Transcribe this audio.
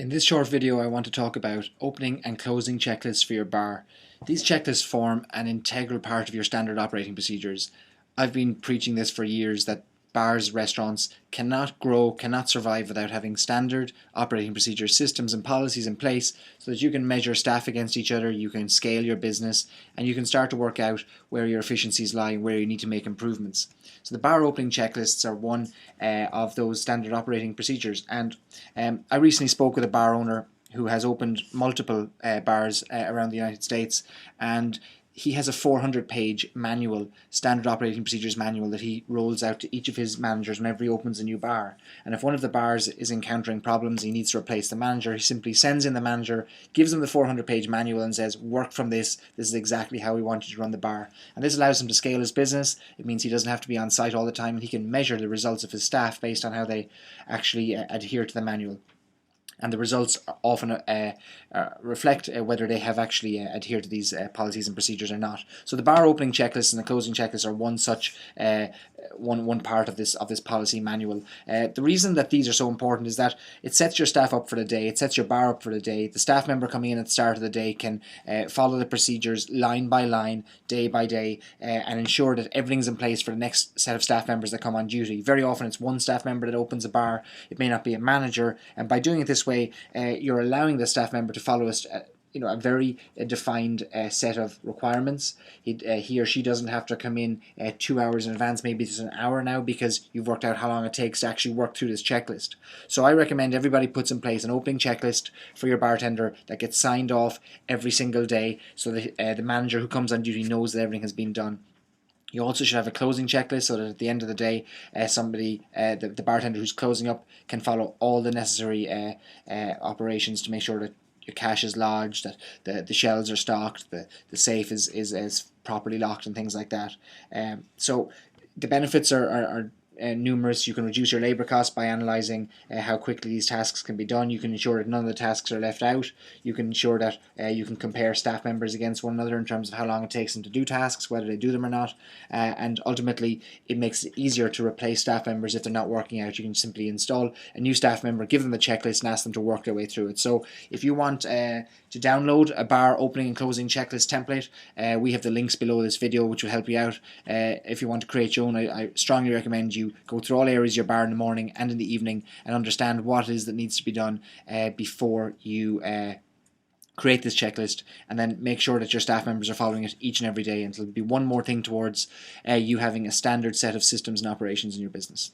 In this short video, I want to talk about opening and closing checklists for your bar. These checklists form an integral part of your standard operating procedures. I've been preaching this for years, that bars, restaurants cannot grow, cannot survive without having standard operating procedures, systems and policies in place so that you can measure staff against each other, you can scale your business, and you can start to work out where your efficiencies lie and where you need to make improvements. So the bar opening checklists are one of those standard operating procedures. And I recently spoke with a bar owner who has opened multiple bars around the United States, and he has a 400-page manual, standard operating procedures manual, that he rolls out to each of his managers whenever he opens a new bar. And if one of the bars is encountering problems, he needs to replace the manager, he simply sends in the manager, gives them the 400-page manual and says, work from this is exactly how we want you to run the bar. And this allows him to scale his business. It means he doesn't have to be on site all the time, and he can measure the results of his staff based on how they actually adhere to the manual. And the results often reflect whether they have actually adhered to these policies and procedures or not. So the bar opening checklist and the closing checklist are one such one part of this policy manual. The reason that these are so important is that it sets your staff up for the day, it sets your bar up for the day. The staff member coming in at the start of the day can follow the procedures line by line, day by day, and ensure that everything's in place for the next set of staff members that come on duty. Very often it's one staff member that opens a bar, it may not be a manager, and by doing it this way, you're allowing the staff member to follow a very defined set of requirements. He or she doesn't have to come in 2 hours in advance, maybe it's an hour now, because you've worked out how long it takes to actually work through this checklist. So I recommend everybody puts in place an opening checklist for your bartender that gets signed off every single day, so that the manager who comes on duty knows that everything has been done. You also should have a closing checklist so that at the end of the day, the bartender who's closing up can follow all the necessary operations to make sure that your cash is lodged, that the shelves are stocked, the safe is properly locked, and things like that. So the benefits are numerous. You can reduce your labour costs by analysing how quickly these tasks can be done. You can ensure that none of the tasks are left out. You can ensure that you can compare staff members against one another in terms of how long it takes them to do tasks, whether they do them or not, and ultimately it makes it easier to replace staff members if they're not working out. You can simply install a new staff member, give them the checklist, and ask them to work their way through it. So if you want to download a bar opening and closing checklist template, we have the links below this video which will help you out. If you want to create your own, I strongly recommend you go through all areas of your bar in the morning and in the evening and understand what it is that needs to be done before you create this checklist, and then make sure that your staff members are following it each and every day, and it'll be one more thing towards you having a standard set of systems and operations in your business.